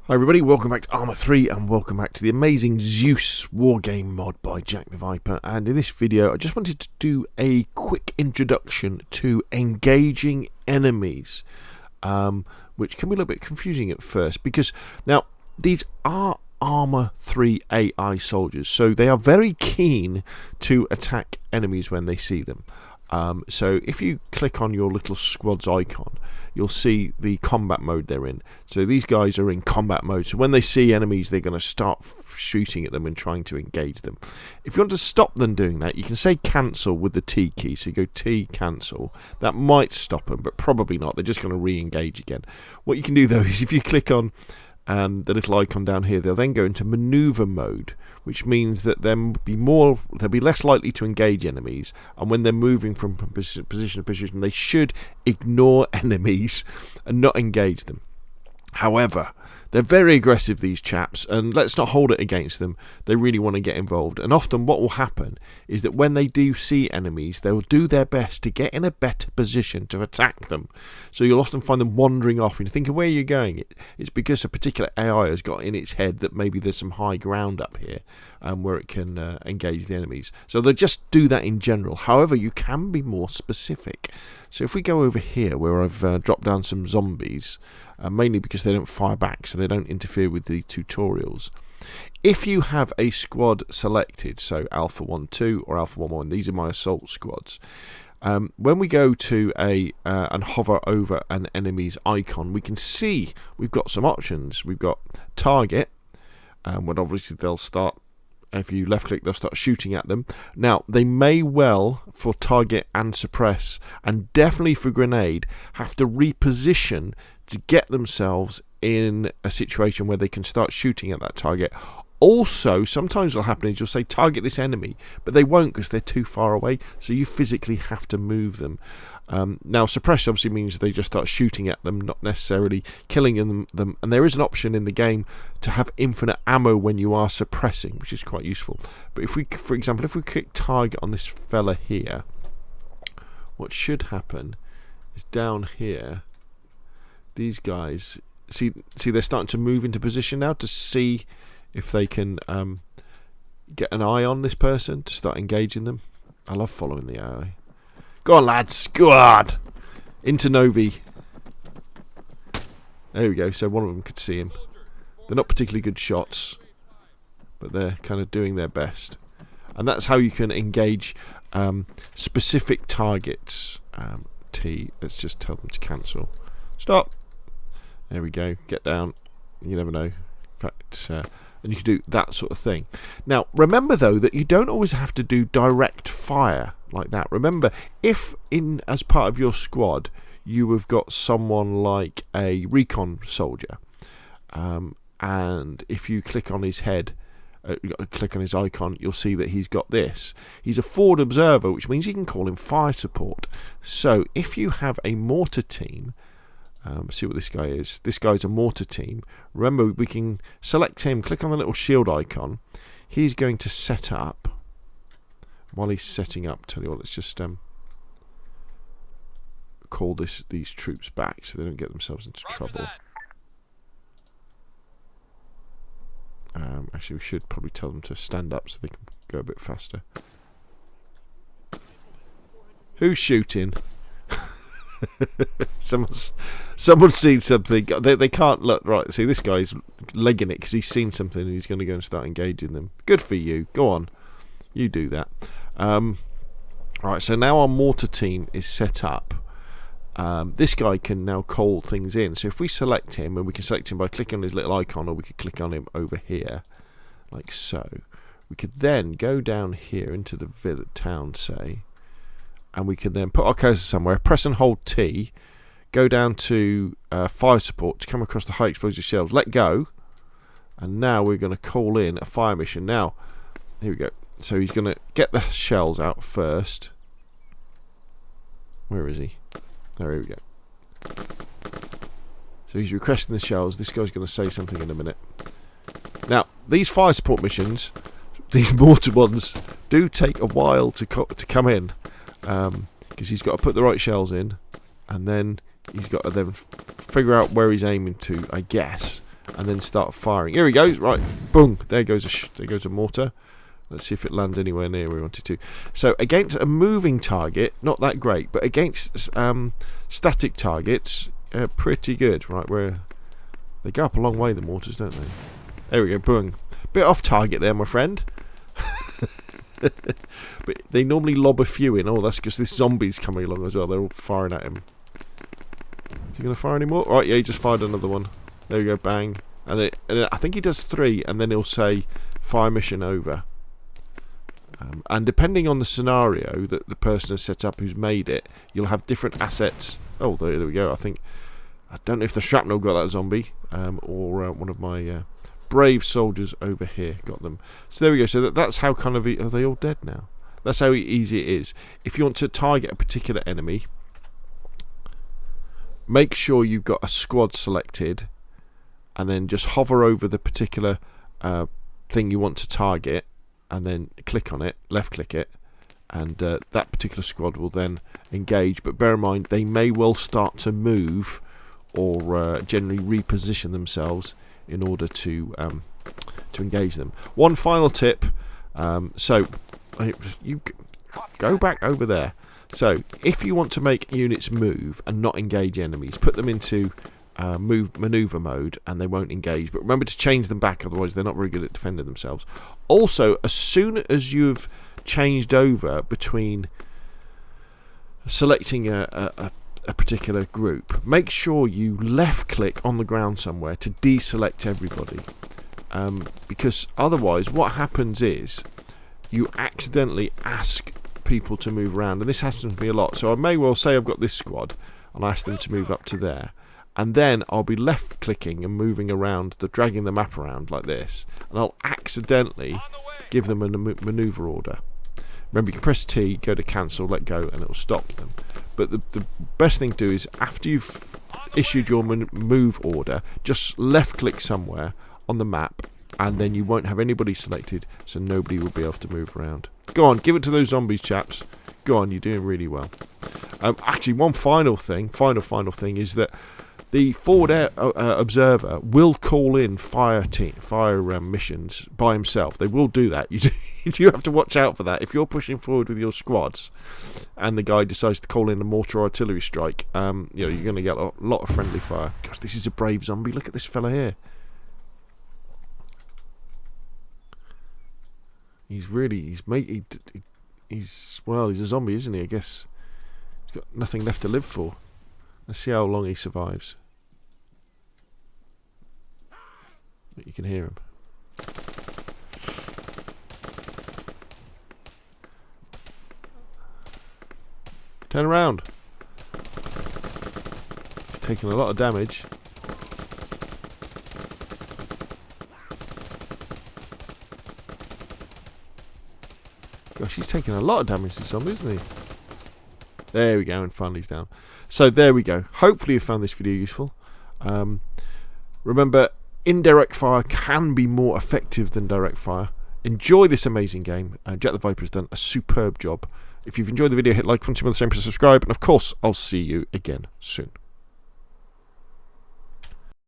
Hi everybody, welcome back to Arma 3 and welcome back to the amazing ZEUS Wargame Mod by Jacktheviper. And in this video I just wanted to do a quick introduction to engaging enemies, which can be a little bit confusing at first because now these are Arma 3 AI soldiers, so they are very keen to attack enemies when they see them. So if you click on your little squad's icon, you'll see the combat mode they're in. So these guys are in combat mode, so when they see enemies they're going to start shooting at them and trying to engage them. If you want to stop them doing that, you can say cancel with the T key. So you go T cancel. That might stop them, but probably not. They're just going to re-engage again. What you can do though is if you click on the little icon down here, they'll then go into maneuver mode, which means that they'll be less likely to engage enemies, and when they're moving from position to position they should ignore enemies and not engage them. However, they're very aggressive, these chaps, and let's not hold it against them. They really want to get involved, and often what will happen is that when they do see enemies, they'll do their best to get in a better position to attack them. So you'll often find them wandering off and you're thinking, where are you going? It's because a particular AI has got in its head that maybe there's some high ground up here where it can engage the enemies. So they'll just do that in general. However, you can be more specific. So if we go over here where I've dropped down some zombies, mainly because they don't fire back, so they don't interfere with the tutorials. If you have a squad selected, so Alpha 1-2 or Alpha 1-1, these are my assault squads. When we go to and hover over an enemy's icon, we can see we've got some options. We've got target, when obviously they'll start. If you left click, they'll start shooting at them. Now, they may well, for target and suppress, and definitely for grenade, have to reposition to get themselves in a situation where they can start shooting at that target. Also, sometimes what will happen is you'll say target this enemy, but they won't because they're too far away, so you physically have to move them. Now, suppress obviously means they just start shooting at them, not necessarily killing them. And there is an option in the game to have infinite ammo when you are suppressing, which is quite useful. But if we, for example, if we click target on this fella here, what should happen is down here, these guys, see they're starting to move into position now to see if they can get an eye on this person to start engaging them. I love following the AI. Go on, lads, go on! Into Novi. There we go, so one of them could see him. They're not particularly good shots, but they're kind of doing their best. And that's how you can engage specific targets. T, let's just tell them to cancel. Stop! There we go, get down. You never know. In fact, and you can do that sort of thing. Now, remember though that you don't always have to do direct fire like that. Remember, if as part of your squad you have got someone like a recon soldier, and if you click on his head, click on his icon, you'll see that he's got this. He's a forward observer, which means you can call him fire support. So if you have a mortar team, see what this guy is. This guy's a mortar team. Remember, we can select him, click on the little shield icon. He's going to set up. While he's setting up, tell you what, let's just call these troops back so they don't get themselves into trouble. Actually, we should probably tell them to stand up so they can go a bit faster. Who's shooting? Someone's seen something. They can't look right. See, this guy's legging it because he's seen something and he's going to go and start engaging them. Good for you. Go on, you do that. Right. So now our mortar team is set up. This guy can now call things in. So if we select him, and we can select him by clicking on his little icon, or we could click on him over here, like so. We could then go down here into the village town, say. And we can then put our cursor somewhere, press and hold T, go down to fire support to come across the high explosive shells, let go, and now we're going to call in a fire mission. Now, here we go. So he's going to get the shells out first. Where is he? Oh, here we go. So he's requesting the shells. This guy's going to say something in a minute. Now, these fire support missions, these mortar ones, do take a while to come in. Because he's got to put the right shells in, and then he's got to then figure out where he's aiming to, I guess, and then start firing. Here he goes. Right, boom. There goes a mortar. Let's see if it lands anywhere near where we wanted to. So against a moving target, not that great, but against static targets, pretty good. Right, where they go up a long way, the mortars, don't they? There we go. Boom. Bit off target there, my friend. But they normally lob a few in. Oh, that's because this zombie's coming along as well. They're all firing at him. Is he going to fire any more? Right, yeah, he just fired another one. There we go, bang. And I think he does 3, and then he'll say, fire mission over. And depending on the scenario that the person has set up who's made it, you'll have different assets. Oh, there we go. I don't know if the shrapnel got that zombie, or one of my brave soldiers over here got them. So there we go. So that's how kind of... Are they all dead now? That's how easy it is. If you want to target a particular enemy, make sure you've got a squad selected, and then just hover over the particular thing you want to target, and then click on it, left click it, and that particular squad will then engage. But bear in mind, they may well start to move or generally reposition themselves in order to engage them. One final tip, so you go back over there. So if you want to make units move and not engage enemies, put them into maneuver mode and they won't engage, but remember to change them back, otherwise they're not very good at defending themselves. Also, as soon as you've changed over between selecting a particular group, make sure you left click on the ground somewhere to deselect everybody, because otherwise what happens is you accidentally ask people to move around, and this happens to me a lot. So I may well say I've got this squad and I ask them to move up to there, and then I'll be left clicking and moving around, dragging the map around like this, and I'll accidentally give them a maneuver order. Remember, you can press T, go to cancel, let go, and it will stop them. But the best thing to do is, after you've issued your move order, just left click somewhere on the map, and then you won't have anybody selected, so nobody will be able to move around. Go on, give it to those zombies, chaps. Go on, you're doing really well. Actually, one final thing is that the forward air observer will call in fire missions by himself. They will do that. You have to watch out for that. If you're pushing forward with your squads, and the guy decides to call in a mortar or artillery strike, you're going to get a lot of friendly fire. Gosh, this is a brave zombie. Look at this fella here. He's a zombie, isn't he? I guess he's got nothing left to live for. Let's see how long he survives. You can hear him. Turn around. He's taking a lot of damage. Gosh, he's taking a lot of damage, this zombie, isn't he? There we go, and finally he's down. So there we go. Hopefully you found this video useful. Remember, indirect fire can be more effective than direct fire. Enjoy this amazing game. Jacktheviper has done a superb job. If you've enjoyed the video, hit like, subscribe, and of course, I'll see you again soon.